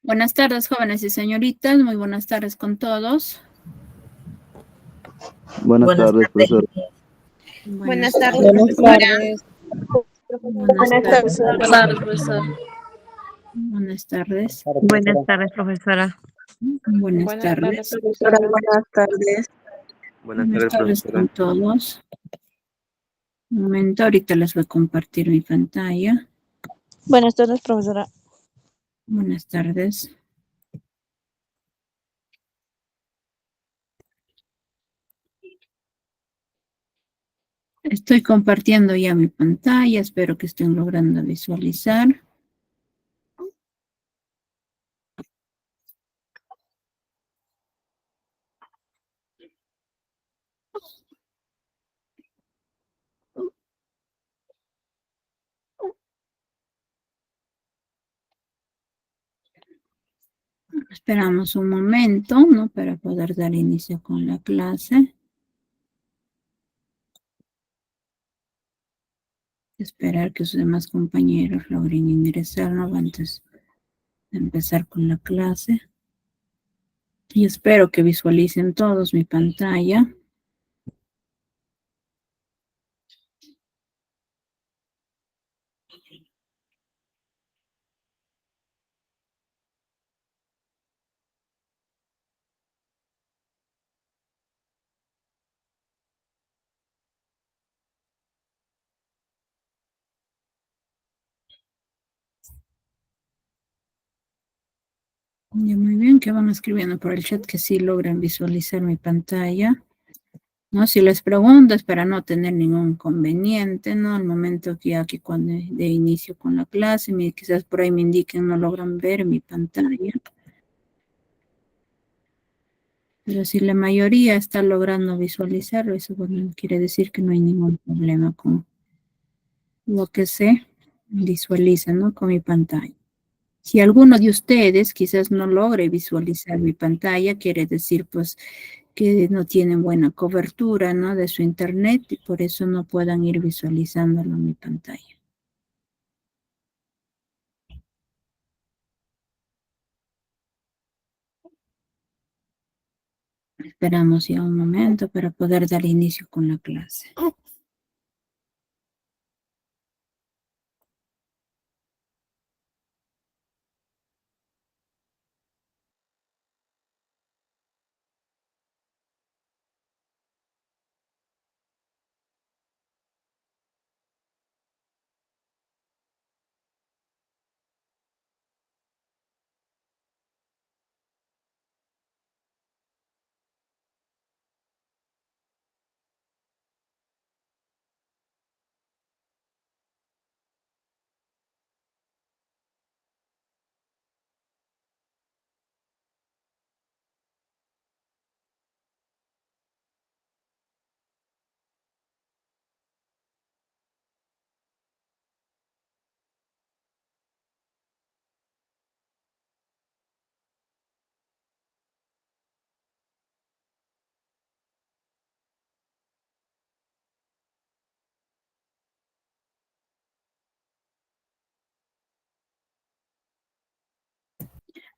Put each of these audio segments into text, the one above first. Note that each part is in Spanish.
Buenas tardes, jóvenes y señoritas. Muy buenas tardes con todos. Buenas tardes, profesor. Buenas tardes, tardes. Buenas tardes. Buenas tardes. Buenas tardes, profesor. Buenas tardes. Buenas tardes, profesora. Buenas tardes. Profesora. Buenas tardes. Buenas tardes con todos. Un momento, ahorita les voy a compartir mi pantalla. Buenas tardes, profesora. Buenas tardes. Estoy compartiendo ya mi pantalla. Espero que estén logrando visualizar. Esperamos un momento, ¿no? Para poder dar inicio con la clase. Esperar que sus demás compañeros logren ingresar, ¿no? Antes de empezar con la clase. Y espero que visualicen todos mi pantalla. Ya, muy bien, que van escribiendo por el chat que sí logran visualizar mi pantalla. ¿No? Si les pregunto es para no tener ningún inconveniente, ¿no? Al momento que aquí cuando de inicio con la clase, quizás por ahí me indiquen no logran ver mi pantalla. Pero si la mayoría está logrando visualizarlo, eso bueno, quiere decir que no hay ningún problema con lo que se visualiza, ¿no? Con mi pantalla. Si alguno de ustedes quizás no logre visualizar mi pantalla, quiere decir pues que no tienen buena cobertura, ¿no? De su internet y por eso no puedan ir visualizándolo en mi pantalla. Esperamos ya un momento para poder dar inicio con la clase.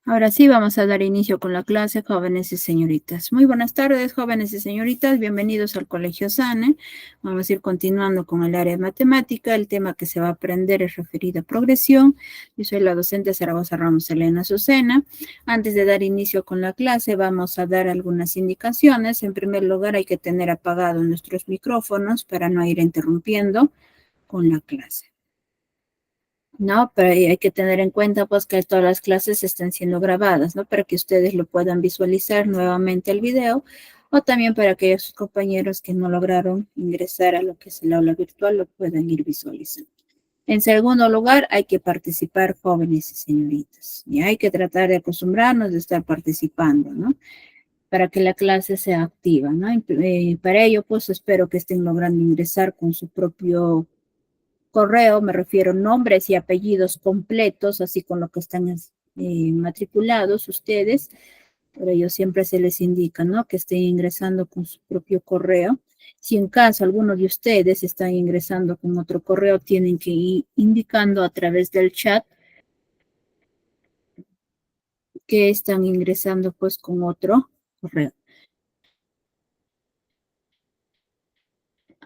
Ahora sí, vamos a dar inicio con la clase, jóvenes y señoritas. Muy buenas tardes, jóvenes y señoritas. Bienvenidos al Colegio SANE. Vamos a ir continuando con el área de matemática. El tema que se va a aprender es referido a progresión. Yo soy la docente Zaragoza Ramos Elena Azucena. Antes de dar inicio con la clase, vamos a dar algunas indicaciones. En primer lugar, hay que tener apagados nuestros micrófonos para no ir interrumpiendo con la clase. ¿No? Pero hay que tener en cuenta pues que todas las clases están siendo grabadas, ¿no? Para que ustedes lo puedan visualizar nuevamente el video o también para aquellos compañeros que no lograron ingresar a lo que es el aula virtual lo puedan ir visualizando. En segundo lugar, hay que participar jóvenes y señoritas. Y hay que tratar de acostumbrarnos de estar participando, ¿no? Para que la clase sea activa, ¿no? Para ello, pues espero que estén logrando ingresar con su propio correo, me refiero nombres y apellidos completos, así con lo que están matriculados ustedes. Por ello siempre se les indica, ¿no? Que estén ingresando con su propio correo. Si en caso alguno de ustedes está ingresando con otro correo, tienen que ir indicando a través del chat que están ingresando pues con otro correo.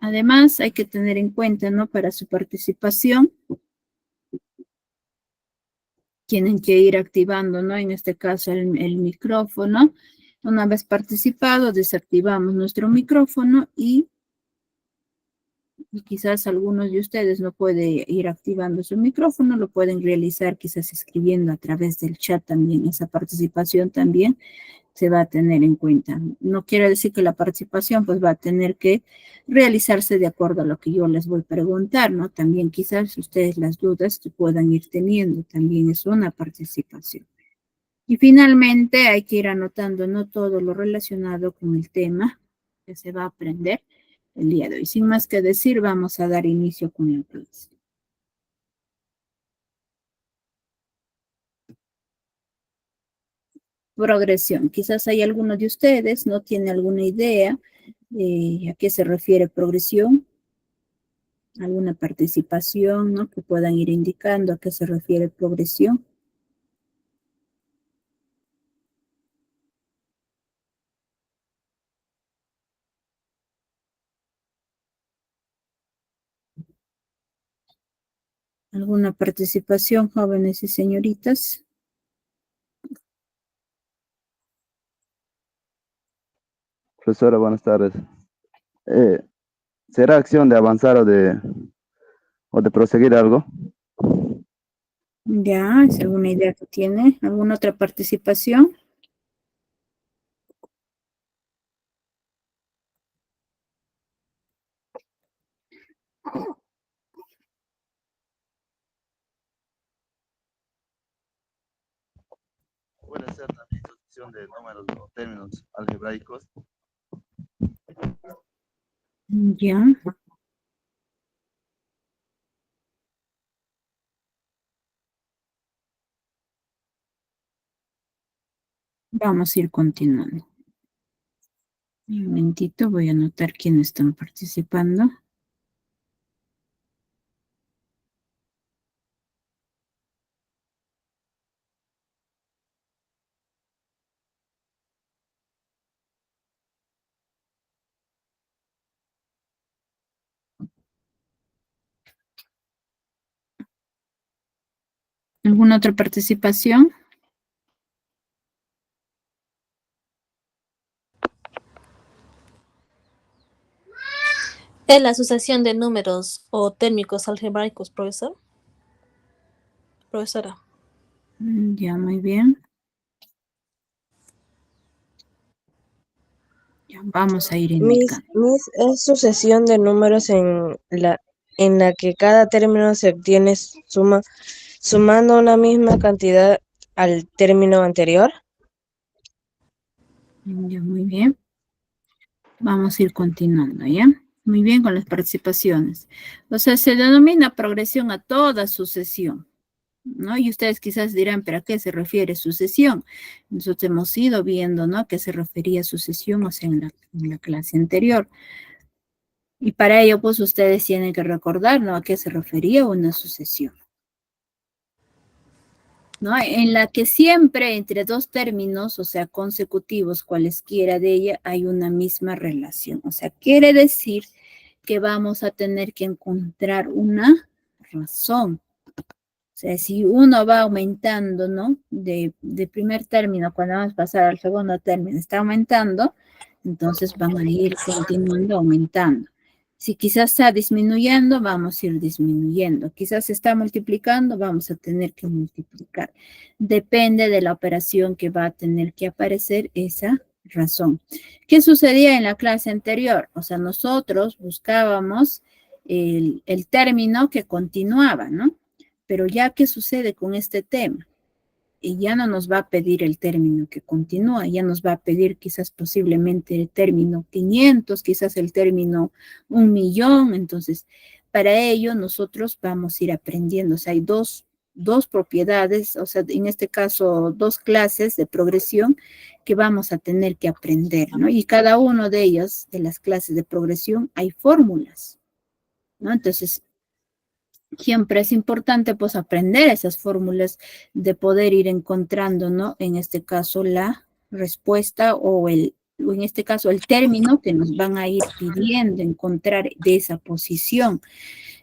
Además, hay que tener en cuenta, ¿no? Para su participación, tienen que ir activando, ¿no? En este caso, el micrófono. Una vez participado, desactivamos nuestro micrófono y quizás algunos de ustedes no pueden ir activando su micrófono, lo pueden realizar quizás escribiendo a través del chat también. Esa participación también se va a tener en cuenta. No quiere decir que la participación pues va a tener que realizarse de acuerdo a lo que yo les voy a preguntar, ¿no? También quizás ustedes las dudas que puedan ir teniendo, también es una participación. Y finalmente hay que ir anotando, ¿no? Todo lo relacionado con el tema que se va a aprender el día de hoy. Sin más que decir, vamos a dar inicio con la clase. Progresión. Quizás hay alguno de ustedes no tiene alguna idea a qué se refiere progresión, alguna participación, ¿no? Que puedan ir indicando a qué se refiere progresión. ¿Alguna participación, jóvenes y señoritas? Profesora, buenas tardes. ¿Será acción de avanzar o de proseguir algo? Ya, ¿es alguna idea que tiene? ¿Alguna otra participación? Puede ser también sucesión de números o términos algebraicos. Ya. Vamos a ir continuando. Un momentito, voy a anotar quiénes están participando. ¿Alguna otra participación? ¿Es la asociación de números o térmicos algebraicos, profesor? Profesora. Ya, muy bien. Ya, vamos a ir indicando. Miss es sucesión de números en la que cada término se obtiene sumando una misma cantidad al término anterior. Ya, muy bien. Vamos a ir continuando, ¿ya? Muy bien con las participaciones. O sea, se denomina progresión a toda sucesión, ¿no? Y ustedes quizás dirán, ¿pero a qué se refiere sucesión? Nosotros hemos ido viendo, ¿no? ¿A qué se refería sucesión? O sea, en la clase anterior. Y para ello, pues, ustedes tienen que recordar, ¿no? ¿A qué se refería una sucesión? ¿No? En la que siempre entre dos términos, o sea, consecutivos, cualesquiera de ella, hay una misma relación. O sea, quiere decir que vamos a tener que encontrar una razón. O sea, si uno va aumentando, ¿no? De primer término, cuando vamos a pasar al segundo término, está aumentando, entonces van a ir continuando aumentando. Si quizás está disminuyendo, vamos a ir disminuyendo. Quizás se está multiplicando, vamos a tener que multiplicar. Depende de la operación que va a tener que aparecer esa razón. ¿Qué sucedía en la clase anterior? O sea, nosotros buscábamos el término que continuaba, ¿no? Pero ya, ¿qué sucede con este tema? Y ya no nos va a pedir el término que continúa, ya nos va a pedir quizás posiblemente el término 500, quizás el término 1.000.000. Entonces, para ello nosotros vamos a ir aprendiendo. O sea, hay dos propiedades, o sea, en este caso, dos clases de progresión que vamos a tener que aprender, ¿no? Y cada uno de ellos, de las clases de progresión, hay fórmulas, ¿no? Entonces, siempre es importante pues aprender esas fórmulas de poder ir encontrando, ¿no? En este caso la respuesta o en este caso el término que nos van a ir pidiendo encontrar de esa posición.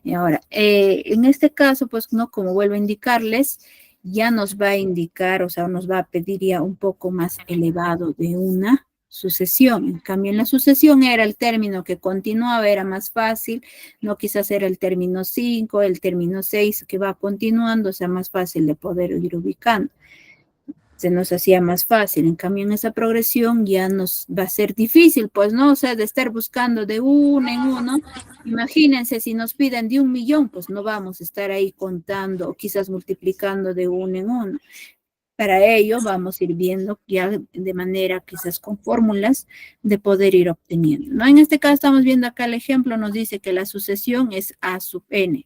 Y ahora, en este caso, pues, ¿no? Como vuelvo a indicarles, ya nos va a indicar, o sea, nos va a pedir ya un poco más elevado de una sucesión. En cambio, en la sucesión era el término que continuaba, era más fácil, no quizás era el término 5, el término 6 que va continuando, o sea, más fácil de poder ir ubicando. Se nos hacía más fácil, en cambio en esa progresión ya nos va a ser difícil, pues, ¿no? O sea, de estar buscando de uno en uno, imagínense si nos piden de 1.000.000, pues no vamos a estar ahí contando o quizás multiplicando de uno en uno. Para ello vamos a ir viendo ya de manera quizás con fórmulas de poder ir obteniendo, ¿no? En este caso estamos viendo acá el ejemplo, nos dice que la sucesión es A sub n,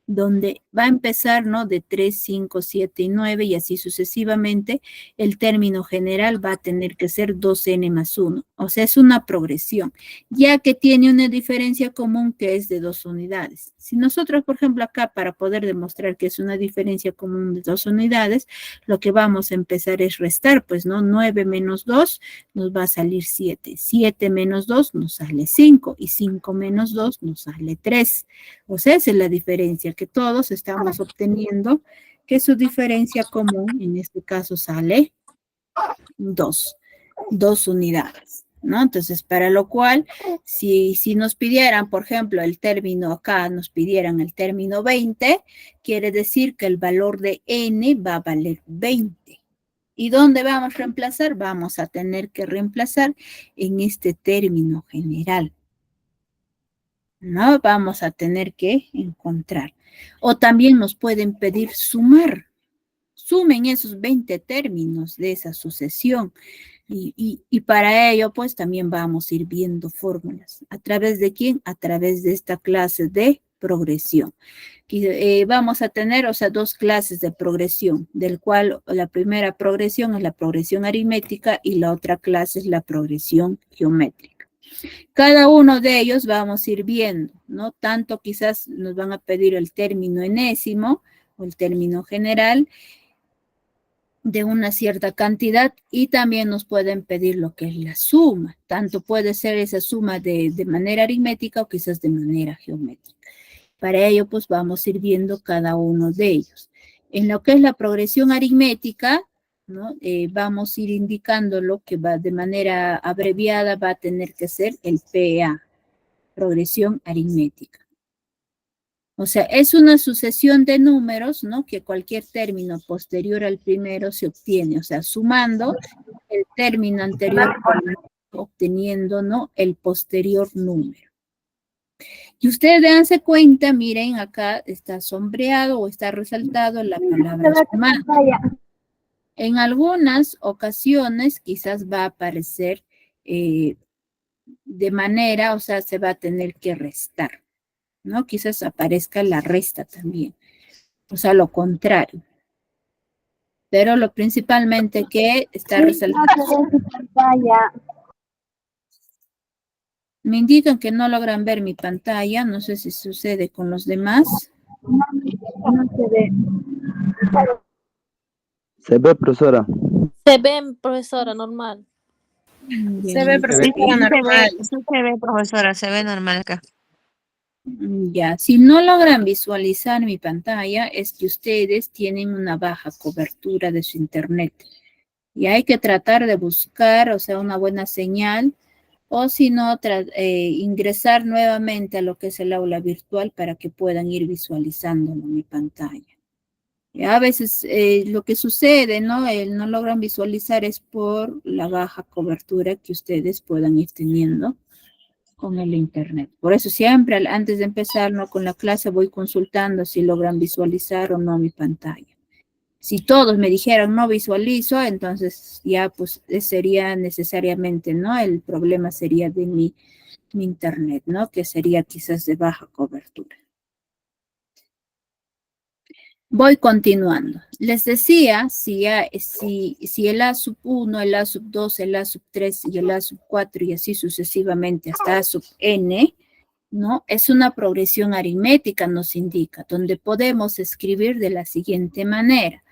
donde va a empezar, ¿no? De 3, 5, 7 y 9 y así sucesivamente, el término general va a tener que ser 2n más 1. O sea, es una progresión, ya que tiene una diferencia común que es de 2 unidades. Si nosotros, por ejemplo, acá para poder demostrar que es una diferencia común de 2 unidades, lo que vamos a empezar es restar, pues, ¿no? 9 menos 2 nos va a salir 7. 7 menos 2 nos sale 5 y 5 menos 2 nos sale 3. O sea, esa es la diferencia que todos estamos obteniendo, que su diferencia común, en este caso, sale 2 unidades, ¿no? Entonces, para lo cual, si nos pidieran, por ejemplo, el término acá, nos pidieran el término 20, quiere decir que el valor de n va a valer 20. ¿Y dónde vamos a reemplazar? Vamos a tener que reemplazar en este término general, ¿no? Vamos a tener que encontrar. O también nos pueden pedir sumar. Sumen esos 20 términos de esa sucesión. Y para ello, pues, también vamos a ir viendo fórmulas. ¿A través de quién? A través de esta clase de progresión. Vamos a tener, o sea, 2 clases de progresión, del cual la primera progresión es la progresión aritmética y la otra clase es la progresión geométrica. Cada uno de ellos vamos a ir viendo, ¿no? Tanto quizás nos van a pedir el término enésimo o el término general de una cierta cantidad y también nos pueden pedir lo que es la suma. Tanto puede ser esa suma de manera aritmética o quizás de manera geométrica. Para ello, pues vamos a ir viendo cada uno de ellos. En lo que es la progresión aritmética, ¿no? Vamos a ir indicando lo que va de manera abreviada, va a tener que ser el PA, progresión aritmética. O sea, es una sucesión de números, ¿no? Que cualquier término posterior al primero se obtiene, o sea, sumando el término anterior, obteniendo, ¿no? El posterior número. Y ustedes dense cuenta, miren, acá está sombreado o está resaltado la palabra sumar. En algunas ocasiones quizás va a aparecer de manera, o sea, se va a tener que restar, ¿no? Quizás aparezca la resta también, o sea, lo contrario. Pero lo principalmente que está resaltado. Me indican que no logran ver mi pantalla, no sé si sucede con los demás. No se ve. Se ve, profesora. Se ven, profesora, normal. Se ve, profesora, normal. Se ve, profesora, se ve normal acá. Ya, si no logran visualizar mi pantalla, es que ustedes tienen una baja cobertura de su internet. Y hay que tratar de buscar, o sea, una buena señal, o si no, ingresar nuevamente a lo que es el aula virtual para que puedan ir visualizando mi pantalla. Y a veces lo que sucede, ¿no? No logran visualizar es por la baja cobertura que ustedes puedan ir teniendo con el internet. Por eso siempre antes de empezar, ¿no? Con la clase voy consultando si logran visualizar o no mi pantalla. Si todos me dijeran no visualizo, entonces ya pues sería necesariamente, ¿no? El problema sería de mi internet, ¿no? Que sería quizás de baja cobertura. Voy continuando. Les decía, si el A sub 1, el A sub 2, el A sub 3 y el A sub 4 y así sucesivamente hasta A sub n, ¿no? Es una progresión aritmética, nos indica, donde podemos escribir de la siguiente manera.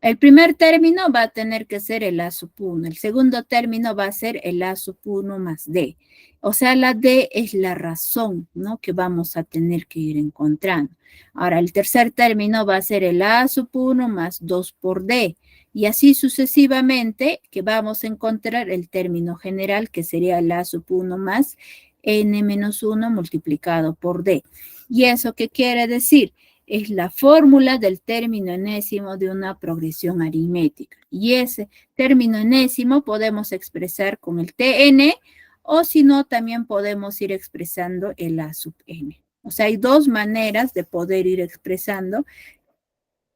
El primer término va a tener que ser el A sub 1. El segundo término va a ser el A sub 1 más D. O sea, la D es la razón, ¿no? Que vamos a tener que ir encontrando. Ahora, el tercer término va a ser el A sub 1 más 2 por D. Y así sucesivamente que vamos a encontrar el término general que sería el A sub 1 más N menos 1 multiplicado por D. ¿Y eso qué quiere decir? Es la fórmula del término enésimo de una progresión aritmética. Y ese término enésimo podemos expresar con el Tn, o si no, también podemos ir expresando el A sub n. O sea, hay dos maneras de poder ir expresando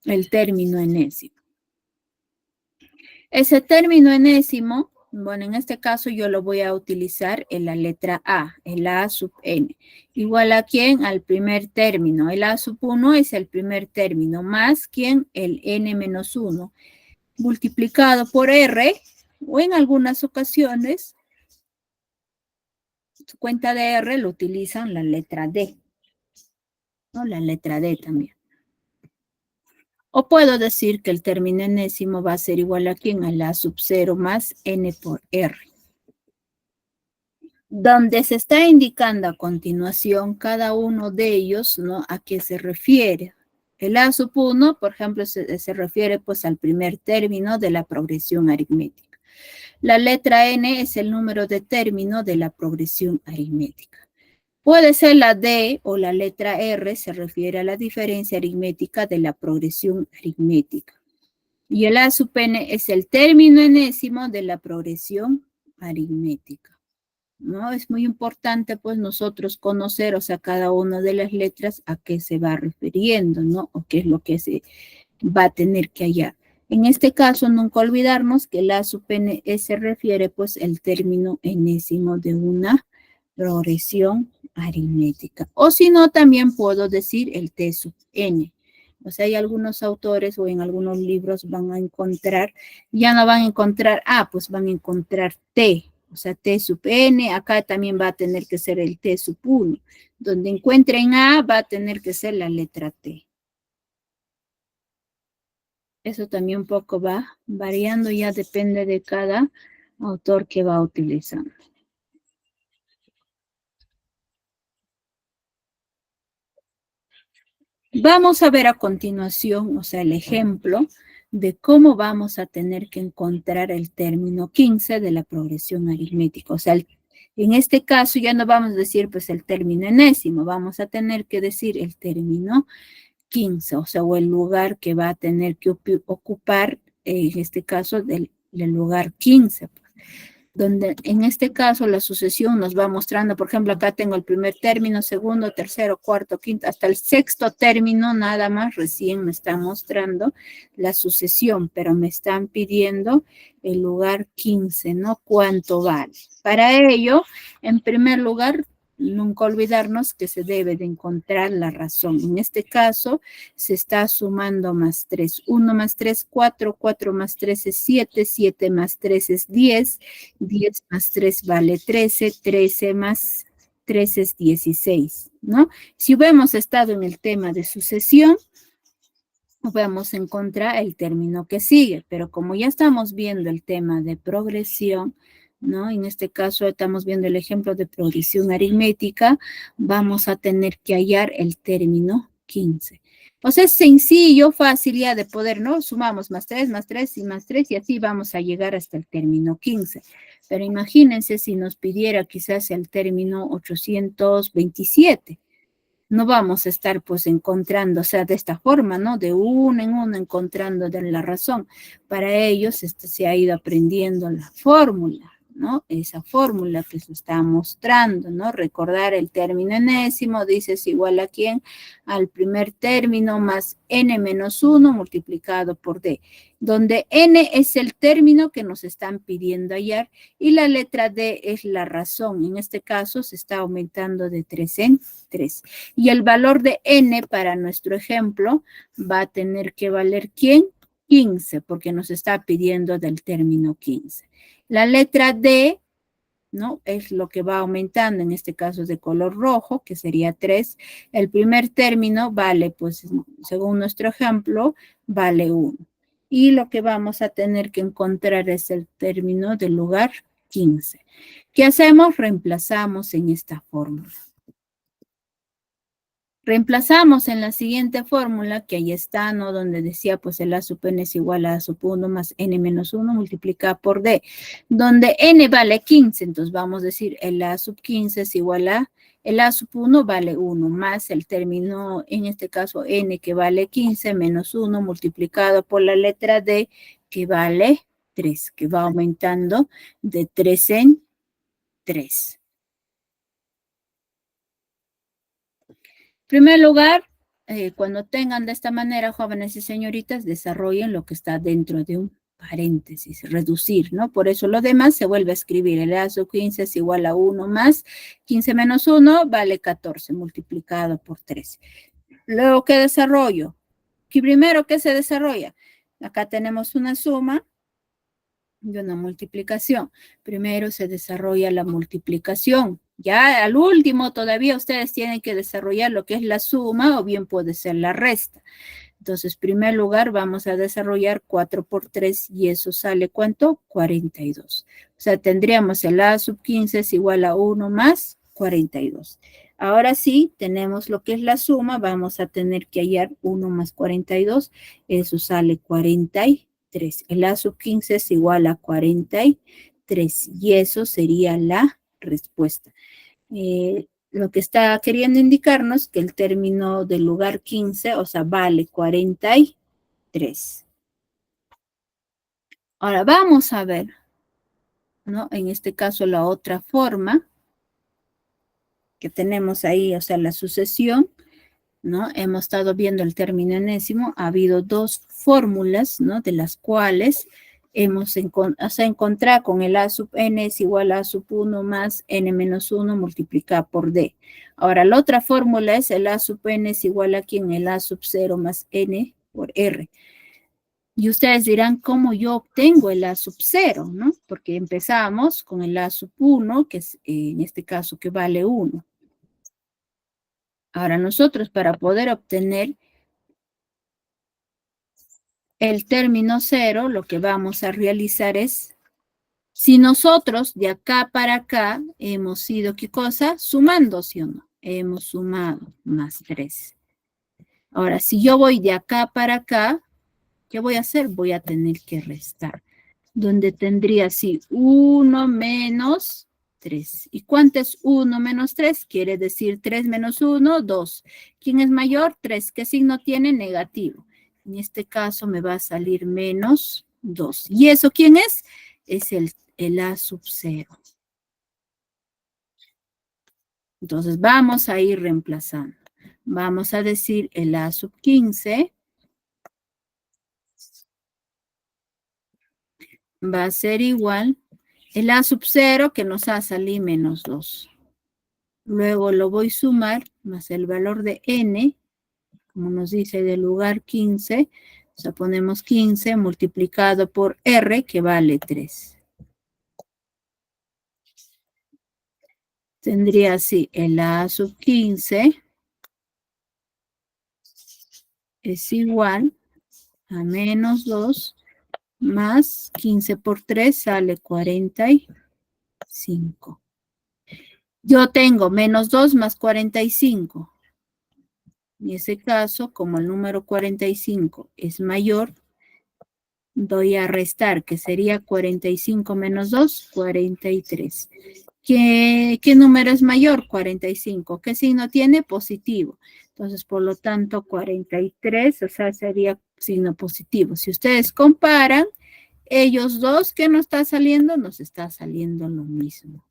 el término enésimo. Ese término enésimo, bueno, en este caso yo lo voy a utilizar en la letra A, el A sub n. Igual a quién, al primer término. El A sub 1 es el primer término, más quién, el n menos 1, multiplicado por R, o en algunas ocasiones, su cuenta de R lo utilizan la letra D, ¿no? La letra D también. O puedo decir que el término enésimo va a ser igual a quién, al A sub 0 más N por R. Donde se está indicando a continuación cada uno de ellos, ¿no? ¿A qué se refiere? El A sub 1, por ejemplo, se refiere pues al primer término de la progresión aritmética. La letra N es el número de término de la progresión aritmética. Puede ser la D o la letra R, se refiere a la diferencia aritmética de la progresión aritmética. Y el A sub n es el término enésimo de la progresión aritmética, ¿no? Es muy importante, pues, nosotros conocer, o sea, cada una de las letras a qué se va refiriendo, ¿no? O qué es lo que se va a tener que hallar. En este caso, nunca olvidarnos que el A sub n se refiere, pues, el término enésimo de una progresión aritmética. O si no, también puedo decir el T sub n. O sea, hay algunos autores o en algunos libros van a encontrar, ya no van a encontrar A, pues van a encontrar T. O sea, T sub n, acá también va a tener que ser el T sub 1. Donde encuentren A, va a tener que ser la letra T. Eso también un poco va variando, ya depende de cada autor que va utilizando. Vamos a ver a continuación, o sea, el ejemplo de cómo vamos a tener que encontrar el término 15 de la progresión aritmética. O sea, en este caso ya no vamos a decir pues el término enésimo, vamos a tener que decir el término 15, o sea, o el lugar que va a tener que ocupar, en este caso, del lugar 15. Donde en este caso la sucesión nos va mostrando, por ejemplo, acá tengo el primer término, segundo, tercero, cuarto, quinto, hasta el sexto término nada más recién me está mostrando la sucesión, pero me están pidiendo el lugar 15, ¿no? ¿Cuánto vale? Para ello, en primer lugar, nunca olvidarnos que se debe de encontrar la razón. En este caso, se está sumando más 3. 1 más 3, 4. 4 más 3 es 7. 7 más 3 es 10. 10 más 3 vale 13. 13 más 3 es 16, ¿no? Si hubiéramos estado en el tema de sucesión, vamos a encontrar el término que sigue. Pero como ya estamos viendo el tema de progresión, ¿no? En este caso estamos viendo el ejemplo de progresión aritmética, vamos a tener que hallar el término 15. O sea, es sencillo, fácil ya de poder, ¿no? Sumamos más 3 y más 3 y así vamos a llegar hasta el término 15. Pero imagínense si nos pidiera quizás el término 827. No vamos a estar pues encontrando, o sea, de esta forma, ¿no? De uno en uno encontrando de la razón. Para ellos se ha ido aprendiendo la fórmula, ¿no? Esa fórmula que se está mostrando, ¿no? Recordar el término enésimo, dice es igual a quién, al primer término más n menos 1 multiplicado por d, donde n es el término que nos están pidiendo hallar y la letra d es la razón. En este caso se está aumentando de 3 en 3. Y el valor de n para nuestro ejemplo va a tener que valer ¿quién? 15, porque nos está pidiendo del término 15. La letra D ¿no? Es lo que va aumentando, en este caso de color rojo, que sería 3. El primer término vale, pues, según nuestro ejemplo, vale 1. Y lo que vamos a tener que encontrar es el término del lugar 15. ¿Qué hacemos? Reemplazamos en esta fórmula. Reemplazamos en la siguiente fórmula, que ahí está, ¿no? Donde decía, pues, el A sub n es igual a A sub 1 más n menos 1 multiplicado por d, donde n vale 15, entonces vamos a decir el A sub 15 es igual a, el A sub 1 vale 1, más el término, en este caso, n que vale 15 menos 1 multiplicado por la letra d, que vale 3, que va aumentando de 3 en 3. En primer lugar, cuando tengan de esta manera, jóvenes y señoritas, desarrollen lo que está dentro de un paréntesis, reducir, ¿no? Por eso lo demás se vuelve a escribir. El A sub 15 es igual a 1 más 15 menos 1 vale 14 multiplicado por 3. Luego, ¿qué desarrollo? Primero, ¿qué se desarrolla? Acá tenemos una suma y una multiplicación. Primero se desarrolla la multiplicación. Ya al último todavía ustedes tienen que desarrollar lo que es la suma o bien puede ser la resta. Entonces, en primer lugar vamos a desarrollar 4 por 3 y eso sale ¿cuánto? 42. O sea, tendríamos el A sub 15 es igual a 1 más 42. Ahora sí, tenemos lo que es la suma, vamos a tener que hallar 1 más 42, eso sale 43. El A sub 15 es igual a 43 y eso sería la respuesta. Lo que está queriendo indicarnos que el término del lugar 15, o sea, vale 43. Ahora vamos a ver, ¿no? En este caso la otra forma que tenemos ahí, o sea, la sucesión, ¿no? Hemos estado viendo el término enésimo, ha habido dos fórmulas, ¿no? De las cuales hemos encontrado con el A sub n es igual a A sub 1 más n menos 1 multiplicado por d. Ahora, la otra fórmula es el A sub n es igual a ¿quién? El A sub 0 más n por r. Y ustedes dirán, ¿cómo yo obtengo el A sub 0, ¿no? Porque empezamos con el A sub 1, que es en este caso que vale 1. Ahora, nosotros para poder obtener el término 0, lo que vamos a realizar es, si nosotros de acá para acá hemos ido, ¿qué cosa? Sumando, ¿sí o no? Hemos sumado más 3. Ahora, si yo voy de acá para acá, ¿qué voy a hacer? Voy a tener que restar. Donde tendría así 1 menos 3. ¿Y cuánto es 1 menos 3? Quiere decir 3 menos 1, 2. ¿Quién es mayor? 3. ¿Qué signo tiene? Negativo. En este caso me va a salir menos 2. ¿Y eso quién es? Es el A sub 0. Entonces vamos a ir reemplazando. Vamos a decir el A sub 15 va a ser igual el A sub 0 que nos ha salido menos 2. Luego lo voy a sumar más el valor de n, como nos dice del lugar 15. O sea, ponemos 15 multiplicado por r que vale 3. Tendría así el A sub 15 es igual a menos 2 más 15 por 3 sale 45. Yo tengo menos 2 más 45. En ese caso, como el número 45 es mayor, doy a restar, que sería 45 menos 2, 43. ¿Qué número es mayor? 45. ¿Qué signo tiene? Positivo. Entonces, por lo tanto, 43, o sea, sería signo positivo. Si ustedes comparan, ellos dos, ¿qué nos está saliendo? Nos está saliendo lo mismo.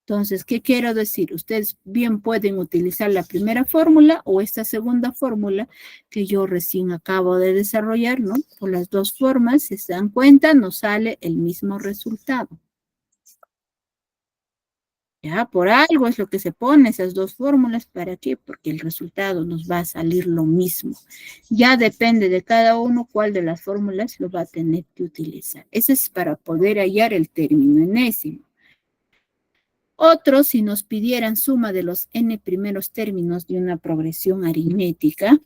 Entonces, ¿qué quiero decir? Ustedes bien pueden utilizar la primera fórmula o esta segunda fórmula que yo recién acabo de desarrollar, ¿no? Por las dos formas, si se dan cuenta, nos sale el mismo resultado. Ya, por algo es lo que se pone esas dos fórmulas. ¿Para qué? Porque el resultado nos va a salir lo mismo. Ya depende de cada uno cuál de las fórmulas lo va a tener que utilizar. Eso es para poder hallar el término enésimo. Otro, si nos pidieran suma de los n primeros términos de una progresión aritmética,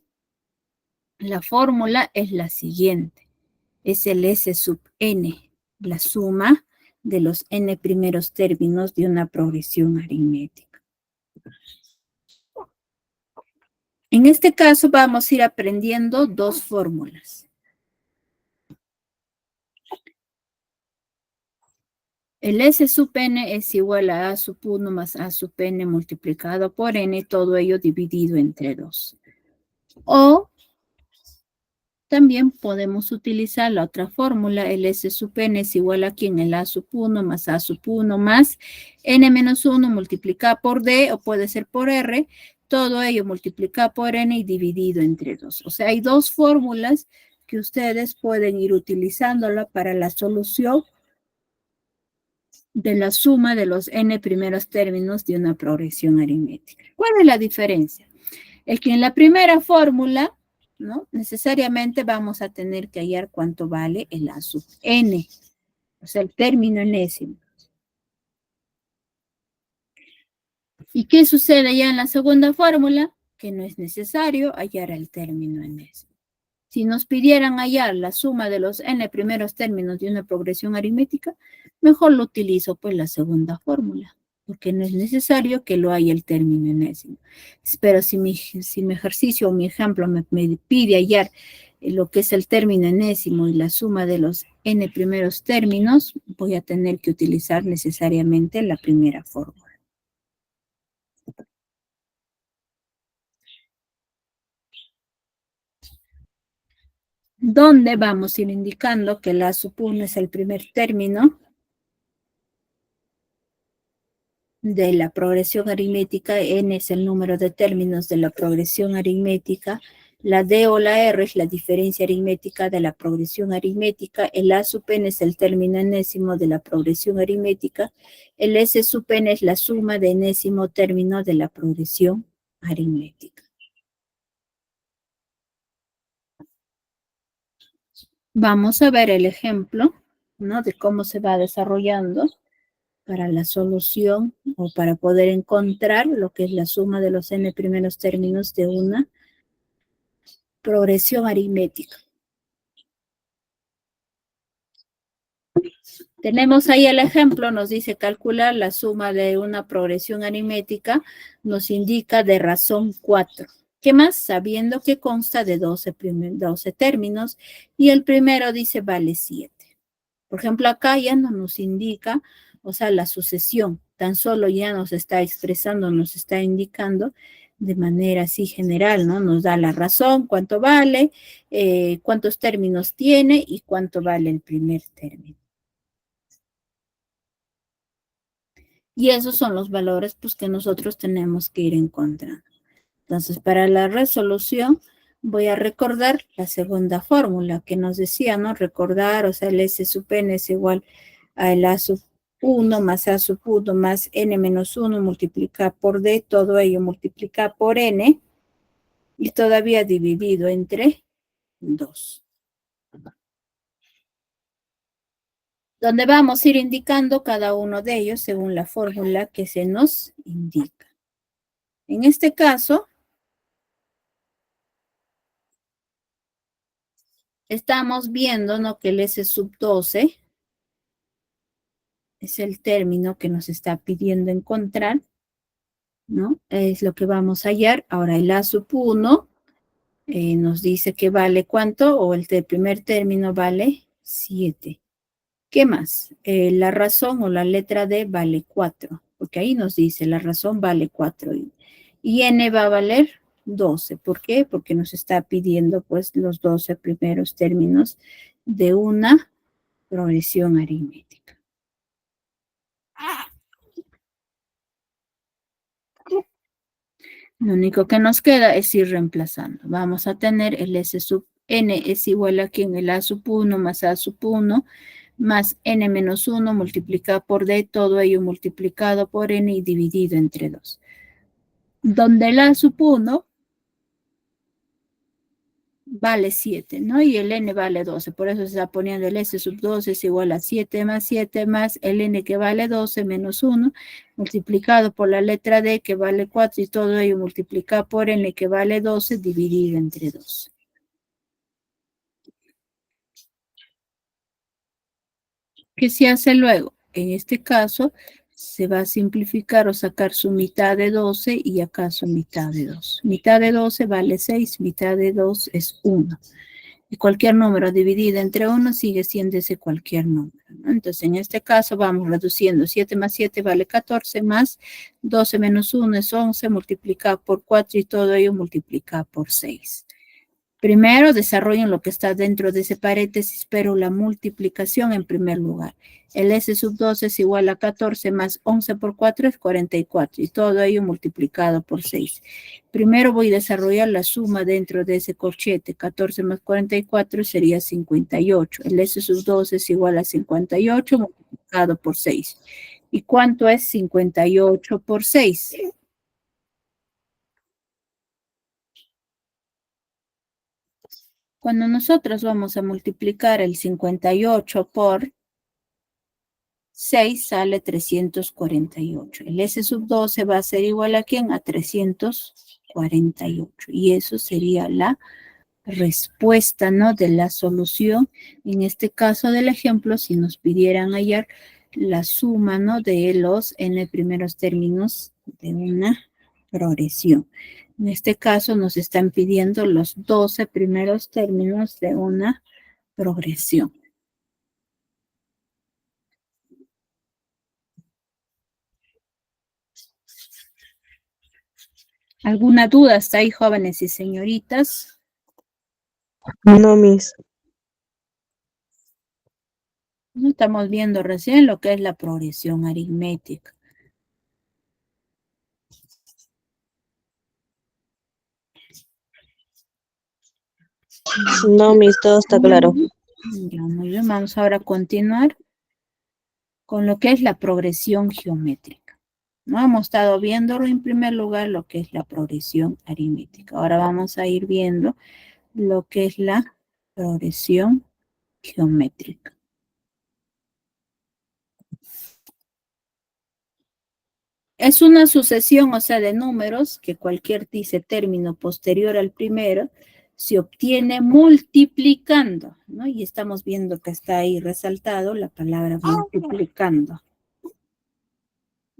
la fórmula es la siguiente. Es el S sub n, la suma de los n primeros términos de una progresión aritmética. En este caso vamos a ir aprendiendo dos fórmulas. El S sub n es igual a sub 1 más a sub n multiplicado por n, todo ello dividido entre 2. O también podemos utilizar la otra fórmula, el S sub n es igual a en el A sub 1 más A sub 1 más n menos 1 multiplicado por D, o puede ser por R, todo ello multiplicado por n y dividido entre 2. O sea, hay dos fórmulas que ustedes pueden ir utilizándola para la solución de la suma de los n primeros términos de una progresión aritmética. ¿Cuál es la diferencia? Es que en la primera fórmula, ¿no? Necesariamente vamos a tener que hallar cuánto vale el A sub n, o sea, el término enésimo. ¿Y qué sucede ya en la segunda fórmula? Que no es necesario hallar el término enésimo. Si nos pidieran hallar la suma de los n primeros términos de una progresión aritmética, mejor lo utilizo pues la segunda fórmula, porque no es necesario que lo haya el término enésimo. Pero si mi ejercicio o mi ejemplo me pide hallar lo que es el término enésimo y la suma de los n primeros términos, voy a tener que utilizar necesariamente la primera fórmula. Donde vamos a ir indicando que la sub 1 es el primer término de la progresión aritmética, n es el número de términos de la progresión aritmética, la d o la r es la diferencia aritmética de la progresión aritmética, el a sub n es el término enésimo de la progresión aritmética, el s sub n es la suma de enésimo término de la progresión aritmética. Vamos a ver el ejemplo, ¿no? De cómo se va desarrollando para la solución o para poder encontrar lo que es la suma de los n primeros términos de una progresión aritmética. Tenemos ahí el ejemplo, nos dice calcular la suma de una progresión aritmética, nos indica de razón 4. ¿Qué más? Sabiendo que consta de 12 términos y el primero dice vale 7. Por ejemplo, acá ya no nos indica, o sea, la sucesión, tan solo ya nos está expresando, nos está indicando de manera así general, ¿no? Nos da la razón, cuánto vale, cuántos términos tiene y cuánto vale el primer término. Y esos son los valores pues, que nosotros tenemos que ir encontrando. Entonces, para la resolución, voy a recordar la segunda fórmula que nos decía, ¿no? Recordar, o sea, el S sub n es igual a el A sub 1 más A sub 1 más n menos 1 multiplicado por d, todo ello multiplicado por n, y todavía dividido entre 2. Donde vamos a ir indicando cada uno de ellos según la fórmula que se nos indica. En este caso, estamos viendo, ¿no? Que el S sub 12 es el término que nos está pidiendo encontrar, ¿no? Es lo que vamos a hallar. Ahora el A sub 1 nos dice que vale ¿cuánto? O el primer término vale 7. ¿Qué más? La razón o la letra D vale 4, porque ahí nos dice la razón vale 4 y n va a valer 12. ¿Por qué? Porque nos está pidiendo pues los 12 primeros términos de una progresión aritmética. Lo único que nos queda es ir reemplazando. Vamos a tener el S sub n es igual a en el A sub 1 más A sub 1 más n menos 1 multiplicado por d, todo ello multiplicado por n y dividido entre 2. Donde el A sub 1 vale 7, ¿no? Y el n vale 12, por eso se está poniendo el s sub 12 es igual a 7 más el n que vale 12 menos 1, multiplicado por la letra d que vale 4 y todo ello multiplicado por n que vale 12 dividido entre 2. ¿Qué se hace luego? En este caso, se va a simplificar o sacar su mitad de 12 y acá su mitad de 2. Mitad de 12 vale 6, mitad de 2 es 1. Y cualquier número dividido entre 1 sigue siendo ese cualquier número, ¿no? Entonces, en este caso vamos reduciendo. 7 más 7 vale 14, más 12 menos 1 es 11, multiplicado por 4 y todo ello multiplicado por 6. Primero desarrollen lo que está dentro de ese paréntesis, pero la multiplicación en primer lugar. El S sub 12 es igual a 14 más 11 por 4 es 44 y todo ello multiplicado por 6. Primero voy a desarrollar la suma dentro de ese corchete. 14 más 44 sería 58. El S sub 12 es igual a 58 multiplicado por 6. ¿Y cuánto es 58 por 6? Cuando nosotros vamos a multiplicar el 58 por 6 sale 348. El S sub 12 va a ser igual a ¿quién? A 348. Y eso sería la respuesta, ¿no? De la solución. En este caso del ejemplo, si nos pidieran hallar la suma, ¿no? De los n primeros términos de una progresión. En este caso nos están pidiendo los 12 primeros términos de una progresión. ¿Alguna duda hasta ahí, jóvenes y señoritas? No, Miss. No estamos viendo recién lo que es la progresión aritmética. No, Miss, todo está claro. Ya, muy bien, vamos ahora a continuar con lo que es la progresión geométrica. No hemos estado viéndolo en primer lugar lo que es la progresión aritmética. Ahora vamos a ir viendo lo que es la progresión geométrica. Es una sucesión, o sea, de números que cualquier dice término posterior al primero se obtiene multiplicando, ¿no? Y estamos viendo que está ahí resaltado la palabra multiplicando,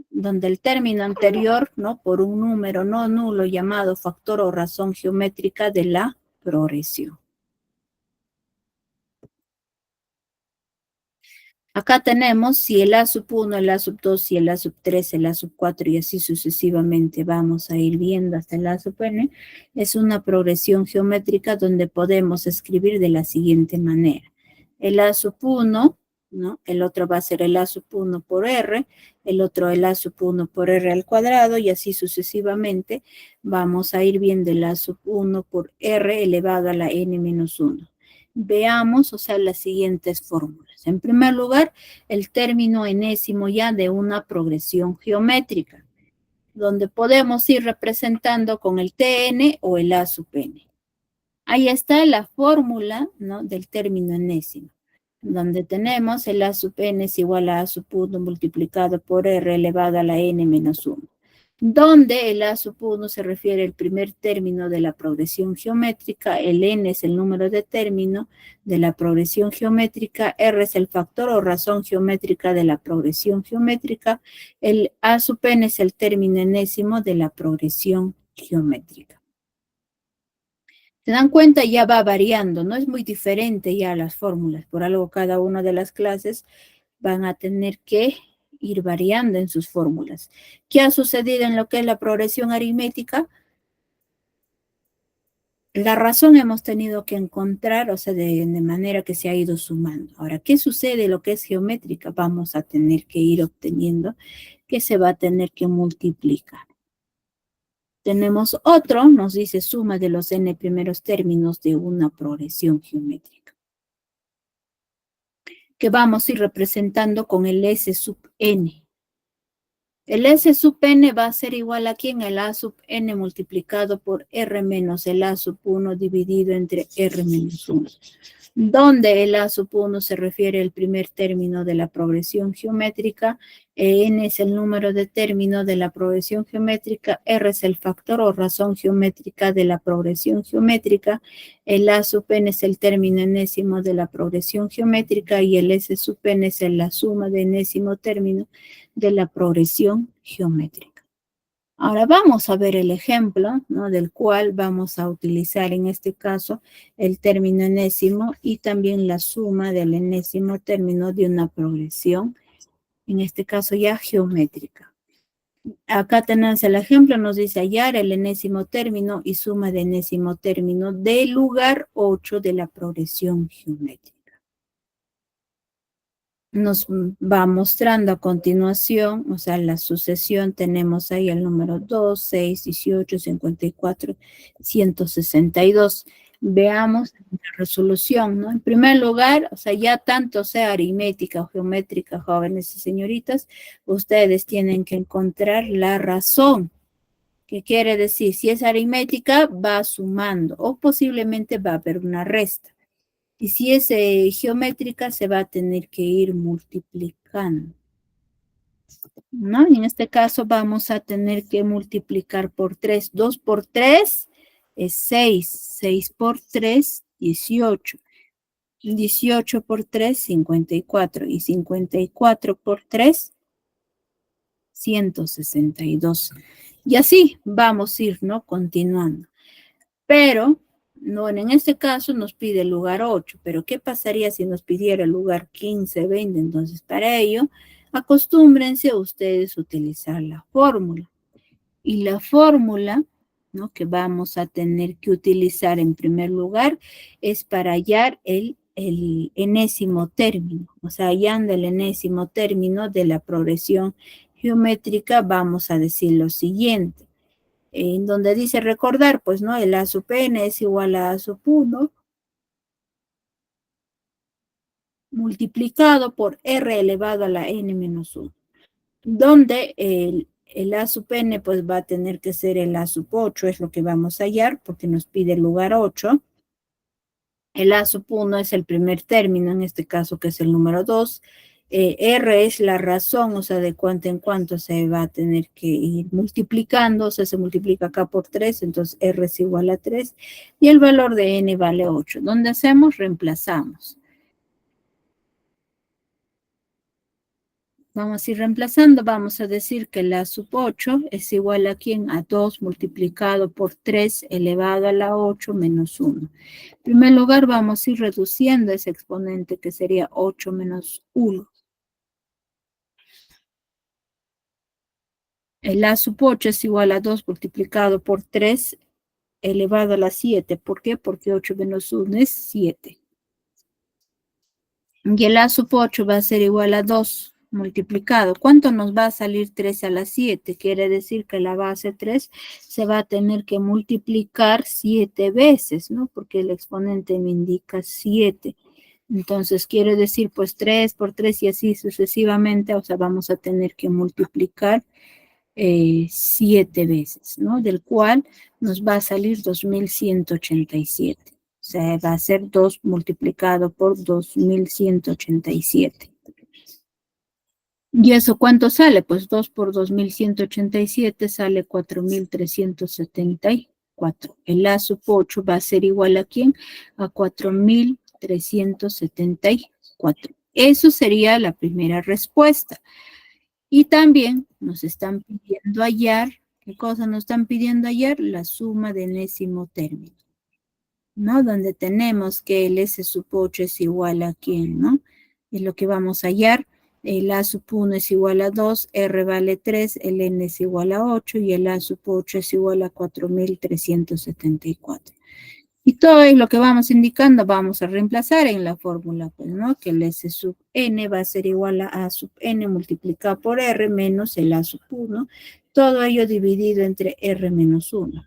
donde el término anterior, ¿no? Por un número no nulo llamado factor o razón geométrica de la progresión. Acá tenemos si el A sub 1, el A sub 2, si el A sub 3, el A sub 4 y así sucesivamente vamos a ir viendo hasta el A sub n. Es una progresión geométrica donde podemos escribir de la siguiente manera. El A sub 1, ¿no? El otro va a ser el A sub 1 por R, el otro el A sub 1 por R al cuadrado y así sucesivamente vamos a ir viendo el A sub 1 por R elevado a la n menos 1. Veamos, o sea, las siguientes fórmulas. En primer lugar, el término enésimo ya de una progresión geométrica, donde podemos ir representando con el Tn o el A sub n. Ahí está la fórmula, ¿no? Del término enésimo, donde tenemos el A sub n es igual a sub 1 multiplicado por R elevado a la n menos 1. Donde el A sub 1 se refiere al primer término de la progresión geométrica, el n es el número de término de la progresión geométrica, R es el factor o razón geométrica de la progresión geométrica, el A sub n es el término enésimo de la progresión geométrica. ¿Se dan cuenta? Ya va variando, no es muy diferente ya las fórmulas, por algo cada una de las clases van a tener que ir variando en sus fórmulas. ¿Qué ha sucedido en lo que es la progresión aritmética? La razón hemos tenido que encontrar, o sea, de manera que se ha ido sumando. Ahora, ¿qué sucede en lo que es geométrica? Vamos a tener que ir obteniendo que se va a tener que multiplicar. Tenemos otro, nos dice suma de los n primeros términos de una progresión geométrica, que vamos a ir representando con el S sub n. El S sub n va a ser igual a ¿quién? El A sub n multiplicado por R menos el A sub 1 dividido entre R menos 1. Donde el A sub 1 se refiere al primer término de la progresión geométrica, n es el número de términos de la progresión geométrica, R es el factor o razón geométrica de la progresión geométrica, el A sub n es el término enésimo de la progresión geométrica y el S sub n es la suma de enésimo término de la progresión geométrica. Ahora vamos a ver el ejemplo, ¿no? Del cual vamos a utilizar en este caso el término enésimo y también la suma del enésimo término de una progresión, en este caso ya geométrica. Acá tenemos el ejemplo, nos dice hallar el enésimo término y suma de enésimo término del lugar 8 de la progresión geométrica. Nos va mostrando a continuación, o sea, la sucesión, tenemos ahí el número 2, 6, 18, 54, 162. Veamos la resolución, ¿no? En primer lugar, o sea, ya tanto sea aritmética o geométrica, jóvenes y señoritas, ustedes tienen que encontrar la razón. ¿Qué quiere decir? Si es aritmética, va sumando o posiblemente va a haber una resta. Y si es geométrica, se va a tener que ir multiplicando, ¿no? Y en este caso vamos a tener que multiplicar por 3. 2 por 3 es 6. 6 por 3, 18. 18 por 3, 54. Y 54 por 3, 162. Y así vamos a ir, ¿no? Continuando. Pero... no, en este caso nos pide el lugar 8, pero ¿qué pasaría si nos pidiera el lugar 15, 20? Entonces, para ello, acostúmbrense ustedes a utilizar la fórmula. Y la fórmula, ¿no?, que vamos a tener que utilizar en primer lugar es para hallar el enésimo término. O sea, hallando el enésimo término de la progresión geométrica, vamos a decir lo siguiente. En donde dice recordar, pues, ¿no? El A sub n es igual a A sub 1 multiplicado por R elevado a la n menos 1. Donde el A sub n, pues, va a tener que ser el A sub 8, es lo que vamos a hallar, porque nos pide el lugar 8. El A sub 1 es el primer término, en este caso, que es el número 2. R es la razón, o sea, de cuánto en cuánto se va a tener que ir multiplicando, o sea, se multiplica acá por 3, entonces R es igual a 3, y el valor de N vale 8. ¿Dónde hacemos? Reemplazamos. Vamos a ir reemplazando, vamos a decir que la sub 8 es igual a ¿quién? A 2 multiplicado por 3 elevado a la 8 menos 1. En primer lugar, vamos a ir reduciendo ese exponente que sería 8 menos 1. El A sub 8 es igual a 2 multiplicado por 3 elevado a la 7. ¿Por qué? Porque 8 menos 1 es 7. Y el A sub 8 va a ser igual a 2 multiplicado. ¿Cuánto nos va a salir 3 a la 7? Quiere decir que la base 3 se va a tener que multiplicar 7 veces, ¿no? Porque el exponente me indica 7. Entonces, quiere decir, pues, 3 por 3 y así sucesivamente. O sea, vamos a tener que multiplicar 7 veces, ¿no? Del cual nos va a salir 2187. O sea, va a ser 2 multiplicado por 2187. ¿Y eso cuánto sale? Pues 2 por 2187 sale 4374. El A sub 8 va a ser igual a ¿quién? A 4374. Eso sería la primera respuesta. Y también nos están pidiendo hallar, ¿qué cosa nos están pidiendo hallar? La suma de enésimo término, ¿no? Donde tenemos que el S sub 8 es igual a ¿quién, no? Es lo que vamos a hallar. El A sub 1 es igual a 2, R vale 3, el N es igual a 8 y el A sub 8 es igual a 4374. Y todo lo que vamos indicando vamos a reemplazar en la fórmula, pues, ¿no? Que el S sub n va a ser igual a A sub n multiplicado por R menos el A sub 1. Todo ello dividido entre R menos 1.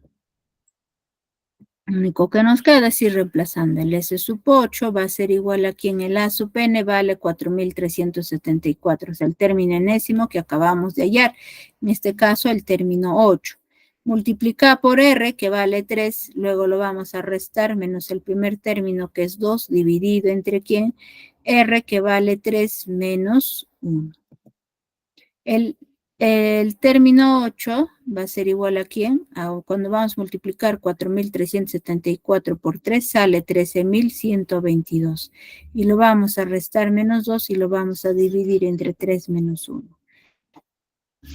Lo único que nos queda es ir reemplazando. El S sub 8 va a ser igual aquí en el A sub n vale 4.374. O sea, el término enésimo que acabamos de hallar. En este caso, el término 8. Multiplica por R, que vale 3. Luego lo vamos a restar menos el primer término, que es 2, dividido entre ¿quién? R, que vale 3 menos 1. El término 8 va a ser igual a ¿quién? Cuando vamos a multiplicar 4.374 por 3 sale 13.122. Y lo vamos a restar menos 2 y lo vamos a dividir entre 3 menos 1.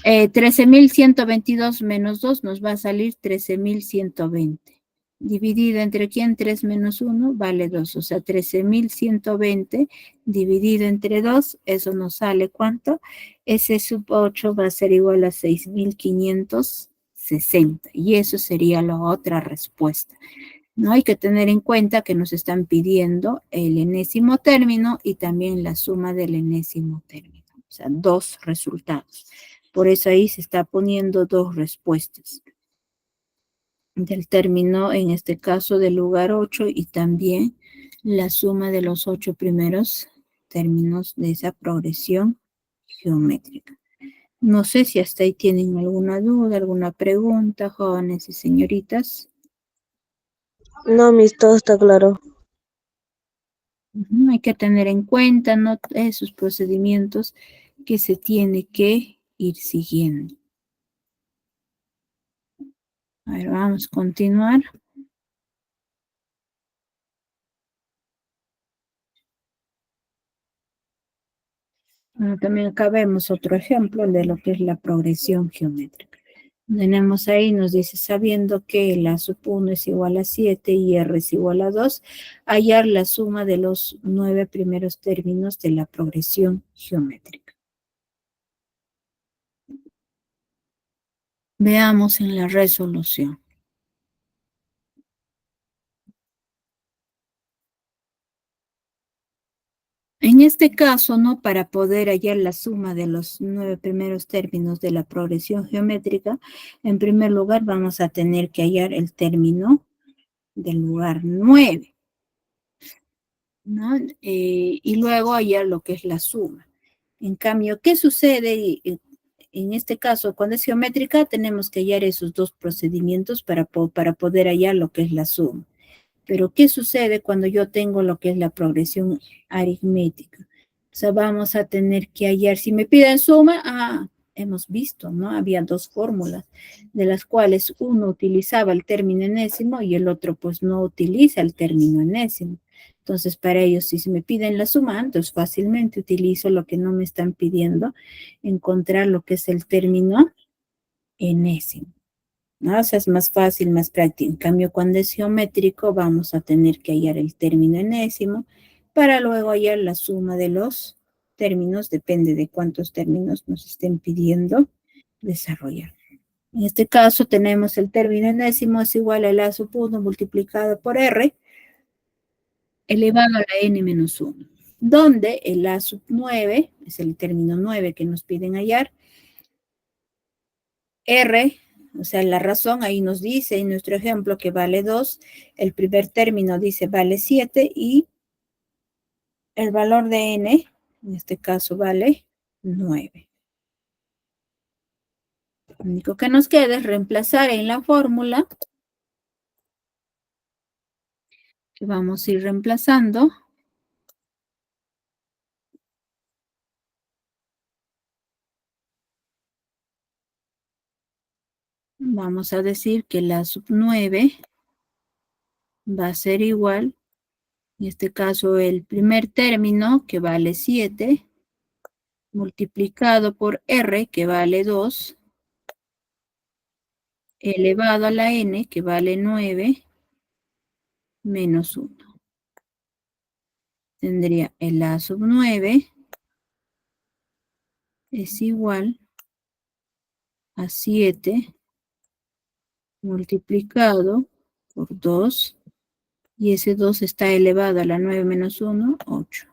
13.122 menos 2 nos va a salir 13.120. Dividido entre ¿quién? 3 menos 1 vale 2. O sea, 13.120 dividido entre 2, eso nos sale ¿cuánto? S sub 8 va a ser igual a 6.560. Y eso sería la otra respuesta. No hay que tener en cuenta que nos están pidiendo el enésimo término y también la suma del enésimo término. O sea, dos resultados. Por eso ahí se está poniendo dos respuestas. Del término, en este caso, del lugar 8 y también la suma de los 8 primeros términos de esa progresión geométrica. No sé si hasta ahí tienen alguna duda, alguna pregunta, jóvenes y señoritas. No, Miss, todo está claro. Hay que tener en cuenta, ¿no?, esos procedimientos que se tiene que ir siguiendo. A ver, vamos a continuar. Bueno, también acá vemos otro ejemplo de lo que es la progresión geométrica. Tenemos ahí, nos dice, sabiendo que la sub 1 es igual a 7 y R es igual a 2, hallar la suma de los 9 primeros términos de la progresión geométrica. Veamos en la resolución. En este caso, ¿no?, para poder hallar la suma de los 9 primeros términos de la progresión geométrica, en primer lugar vamos a tener que hallar el término del lugar 9, ¿no? Y luego hallar lo que es la suma. En cambio, ¿qué sucede en este caso? Cuando es geométrica tenemos que hallar esos dos procedimientos para poder hallar lo que es la suma. Pero ¿qué sucede cuando yo tengo lo que es la progresión aritmética? O sea, vamos a tener que hallar, si me piden suma, hemos visto, ¿no? Había dos fórmulas, de las cuales uno utilizaba el término enésimo y el otro pues no utiliza el término enésimo. Entonces, para ellos, si se me piden la suma, entonces fácilmente utilizo lo que no me están pidiendo, encontrar lo que es el término enésimo, ¿no? O sea, es más fácil, más práctico. En cambio, cuando es geométrico, vamos a tener que hallar el término enésimo para luego hallar la suma de los términos, depende de cuántos términos nos estén pidiendo desarrollar. En este caso, tenemos el término enésimo es igual a la sub 1 multiplicado por R elevado a la n menos 1, donde el a sub 9 es el término 9 que nos piden hallar, R, o sea, la razón ahí nos dice en nuestro ejemplo que vale 2, el primer término dice vale 7 y el valor de n, en este caso vale 9. Lo único que nos queda es reemplazar en la fórmula, que vamos a ir reemplazando. Vamos a decir que la sub 9 va a ser igual, en este caso el primer término que vale 7, multiplicado por R que vale 2, elevado a la n que vale 9, menos 1. Tendría el a sub 9 es igual a 7 multiplicado por 2, y ese 2 está elevado a la 9 menos 1, 8.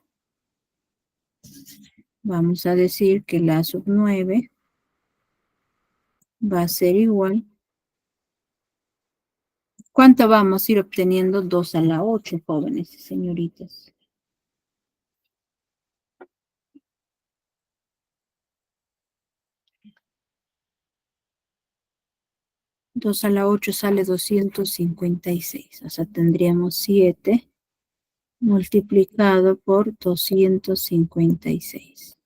Vamos a decir que el a sub 9 va a ser igual ¿Cuánto vamos a ir obteniendo? 2 a la 8, jóvenes y señoritas. Dos a la 8 sale 256. O sea, tendríamos 7 multiplicado por 256.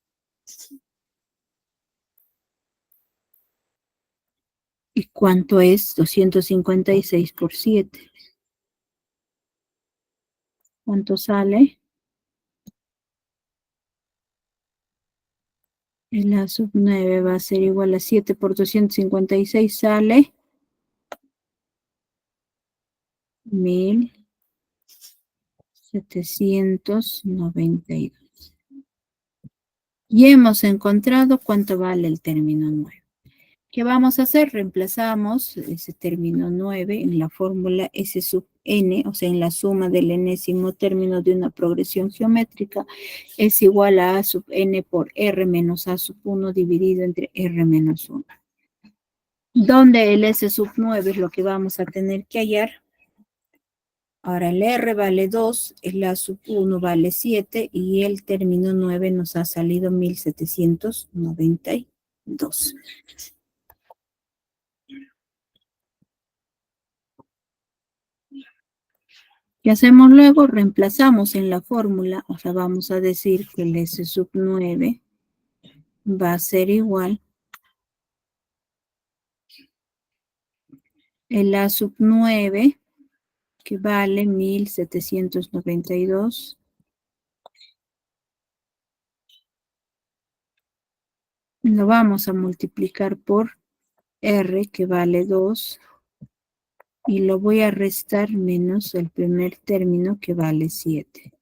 ¿Y cuánto es 256 por 7? ¿Cuánto sale? Y la sub 9 va a ser igual a 7 por 256, sale 1792. Y hemos encontrado cuánto vale el término 9. ¿Qué vamos a hacer? Reemplazamos ese término 9 en la fórmula S sub n, o sea, en la suma del enésimo término de una progresión geométrica, es igual a sub n por r menos a sub 1 dividido entre r menos 1. Donde el S sub 9 es lo que vamos a tener que hallar. Ahora el R vale 2, el A sub 1 vale 7 y el término 9 nos ha salido 1792. ¿Qué hacemos luego? Reemplazamos en la fórmula, o sea, vamos a decir que el S sub 9 va a ser igual el A sub 9, que vale 1792, lo vamos a multiplicar por R, que vale 2, y lo voy a restar menos el primer término, que vale 7.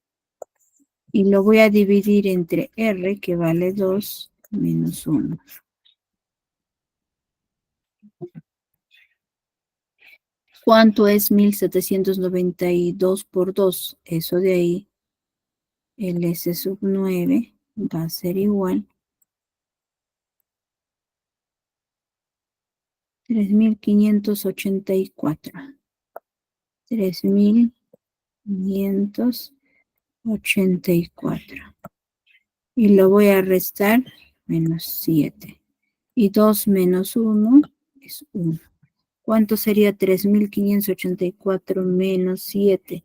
Y lo voy a dividir entre R, que vale 2, menos 1. ¿Cuánto es 1792 por 2? Eso de ahí, el S sub 9 va a ser igual 3584. 3584. Y lo voy a restar menos 7. Y 2 menos 1 es 1. ¿Cuánto sería 3584 menos 7?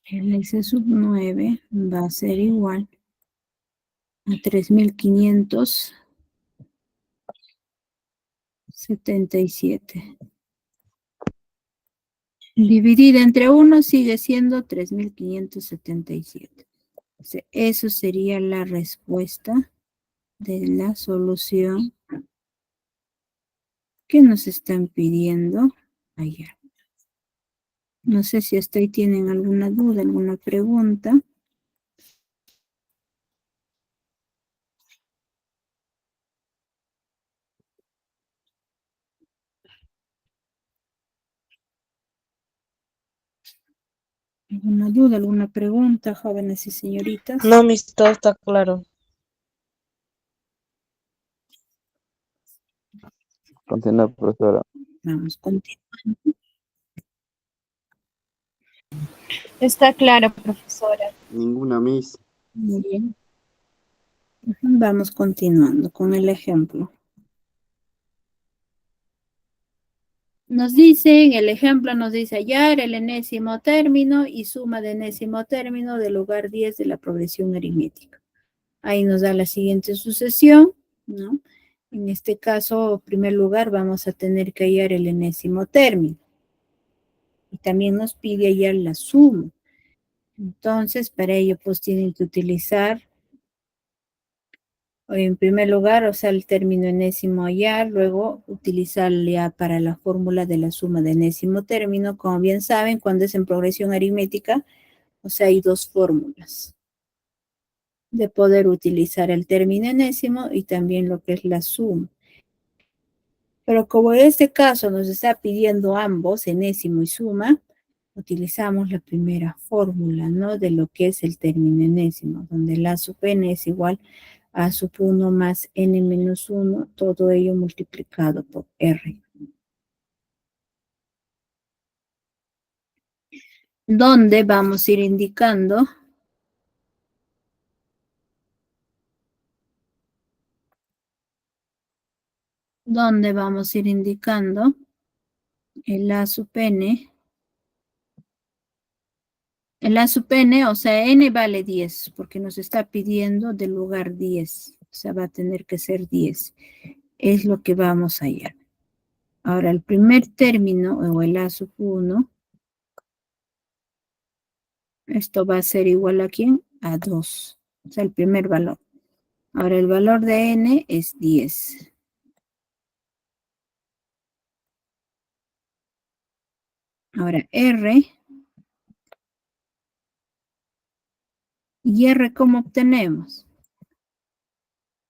El S sub 9 va a ser igual a 3577. Dividida entre 1 sigue siendo 3577. O sea, eso sería la respuesta de la solución que nos están pidiendo allá. No sé si hasta ahí tienen alguna duda, alguna pregunta. ¿Alguna duda, alguna pregunta, jóvenes y señoritas? No, mis, todo está claro. Continúa, profesora. Vamos, continuando. Está claro, profesora. Ninguna, Miss. Muy bien. Vamos continuando con el ejemplo. Nos dice, en el ejemplo nos dice hallar el enésimo término y suma de enésimo término del lugar 10 de la progresión aritmética. Ahí nos da la siguiente sucesión, ¿no? En este caso, en primer lugar, vamos a tener que hallar el enésimo término. Y también nos pide hallar la suma. Entonces, para ello, pues tienen que utilizar, en primer lugar, o sea, el término enésimo hallar, luego utilizar ya para la fórmula de la suma de enésimo término. Como bien saben, cuando es en progresión aritmética, o sea, hay dos fórmulas de poder utilizar el término enésimo y también lo que es la suma. Pero como en este caso nos está pidiendo ambos, enésimo y suma, utilizamos la primera fórmula, ¿no? De lo que es el término enésimo, donde la sub n es igual A sub 1 más n menos 1, todo ello multiplicado por r. ¿Dónde vamos a ir indicando? ¿Dónde vamos a ir indicando el a sub n? El a sub n, o sea, n vale 10, porque nos está pidiendo del lugar 10. O sea, va a tener que ser 10. Es lo que vamos a hallar. Ahora, el primer término, o el a sub 1, esto va a ser igual a ¿quién? A 2. O sea, el primer valor. Ahora, el valor de n es 10. Ahora, r. ¿Y r cómo obtenemos? En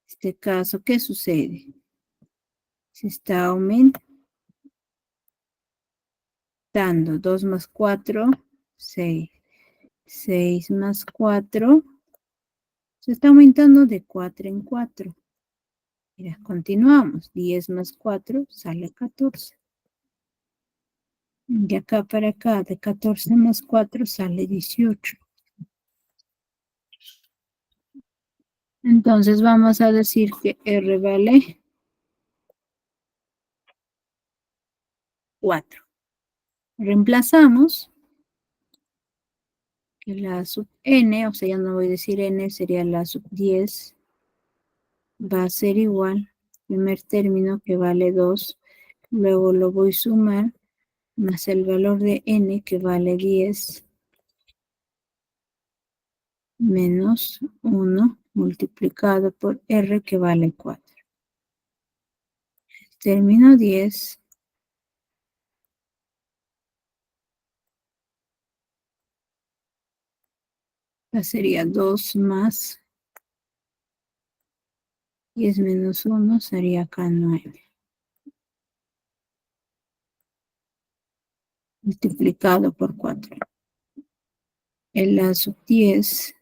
este caso, ¿qué sucede? Se está aumentando. 2 más 4, 6. 6 más 4. Se está aumentando de 4 en 4. Mira, continuamos. 10 más 4 sale 14. De acá para acá, de 14 más 4 sale 18. Entonces vamos a decir que R vale 4. Reemplazamos que la sub n, o sea, ya no voy a decir n, sería la sub 10, va a ser igual, primer término que vale 2, luego lo voy a sumar, más el valor de n que vale 10, menos 1 multiplicado por r que vale 4. Término 10 sería 2 más 10 menos 1 sería acá 9. Multiplicado por 4. El a sub 10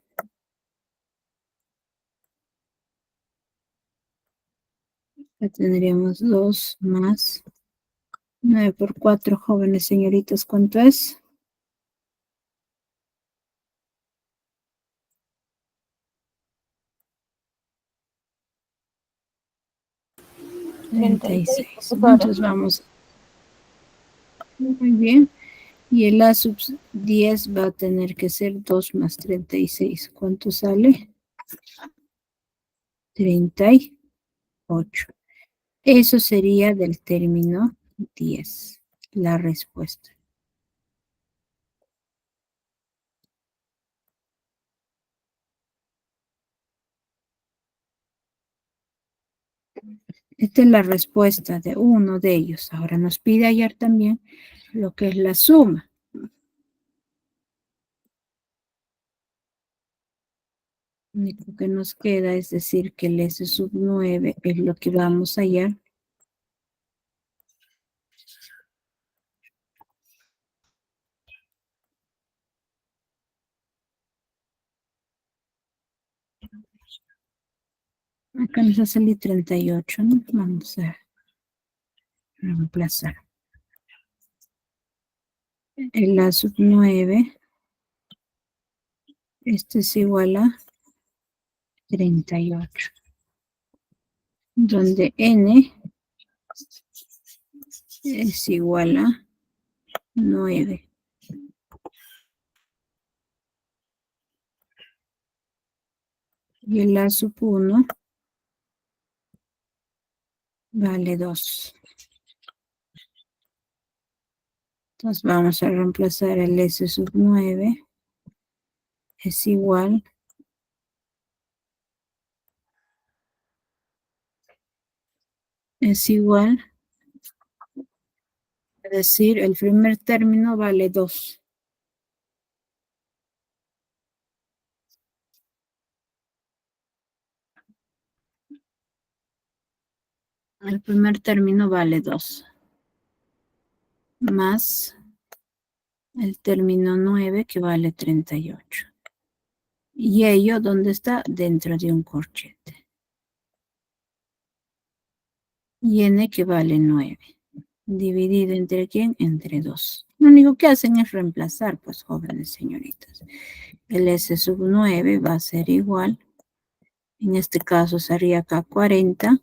ya tendríamos 2 más 9 por 4, jóvenes señoritas, ¿cuánto es? 36. Entonces vamos. Muy bien. Y el a sub 10 va a tener que ser 2 más 36. ¿Cuánto sale? 38. Eso sería del término 10, la respuesta. Esta es la respuesta de uno de ellos. Ahora nos pide hallar también lo que es la suma. Lo único que nos queda es decir que el S sub 9 es lo que vamos a hallar. Acá nos va a salir 38, ¿no? Vamos a reemplazar. El A sub 9, esto es igual a 38. Donde N es igual a 9. Y el A sub 1 vale 2. Entonces vamos a reemplazar el S sub 9. Es igual a decir, el primer término vale 2. El primer término vale 2. Más el término 9 que vale 38. Y ello, ¿dónde está? Dentro de un corchete. y n que vale 9. Dividido entre quién? Entre 2. Lo único que hacen es reemplazar, pues, jóvenes señoritas. El S sub 9 va a ser igual, en este caso sería acá 40.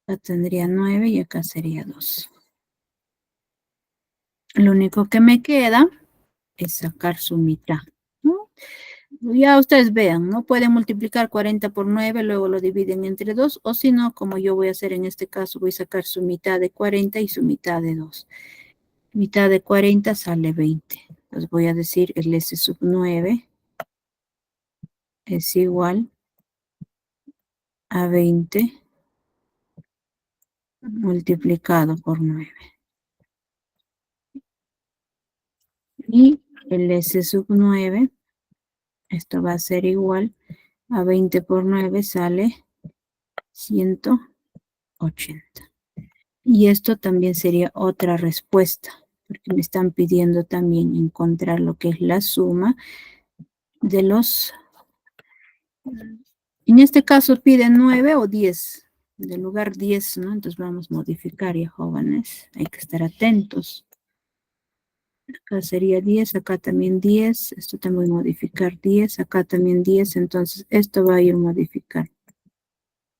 Acá tendría 9 y acá sería 2. Lo único que me queda es sacar su mitad, ¿no? Ya ustedes vean, ¿no? Pueden multiplicar 40 por 9, luego lo dividen entre 2, o si no, como yo voy a hacer en este caso, voy a sacar su mitad de 40 y su mitad de 2. Mitad de 40 sale 20. Entonces voy a decir el S sub 9 es igual a 20 multiplicado por 9. Y el S sub 9, esto va a ser igual a 20 por 9 sale 180. Y esto también sería otra respuesta, porque me están pidiendo también encontrar lo que es la suma de los... En este caso piden 9 o 10, del lugar 10, ¿no? Entonces vamos a modificar ya, jóvenes. Hay que estar atentos. Acá sería 10, acá también 10. Esto también voy a modificar 10, acá también 10. Entonces esto va a ir a modificar.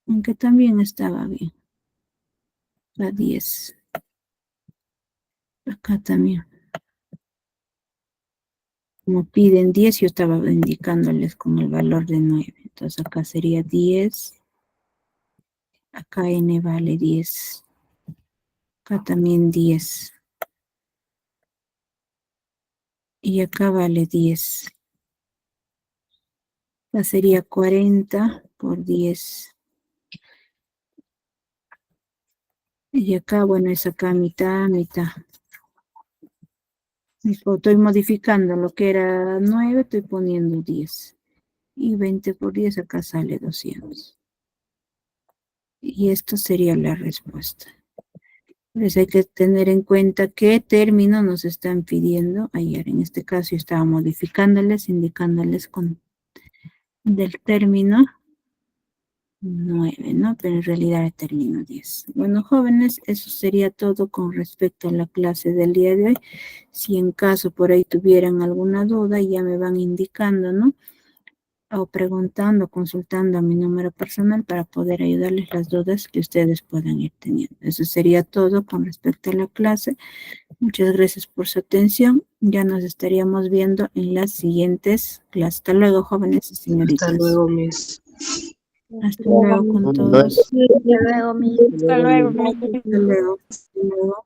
Aunque también estaba bien. La 10. Acá también. Como piden 10, yo estaba indicándoles con el valor de 9. Entonces acá sería 10. Acá n vale 10. Acá también 10. Y acá vale 10. Acá sería 40 por 10. Y acá, bueno, es acá mitad, mitad. Estoy modificando lo que era 9, estoy poniendo 10. Y 20 por 10, acá sale 200. Y esto sería la respuesta. Entonces hay que tener en cuenta qué término nos están pidiendo. Ayer en este caso yo estaba modificándoles, indicándoles con del término 9, ¿no? Pero en realidad era término 10. Bueno, jóvenes, eso sería todo con respecto a la clase del día de hoy. Si en caso por ahí tuvieran alguna duda, ya me van indicando, ¿no? O preguntando, consultando a mi número personal para poder ayudarles las dudas que ustedes puedan ir teniendo. Eso sería todo con respecto a la clase. Muchas gracias por su atención. Ya nos estaríamos viendo en las siguientes clases. Hasta luego, jóvenes y señoritas. Hasta luego, Miss. Hasta luego con Hasta todos. Hasta luego, mi. Hasta luego. Hasta luego. Hasta luego.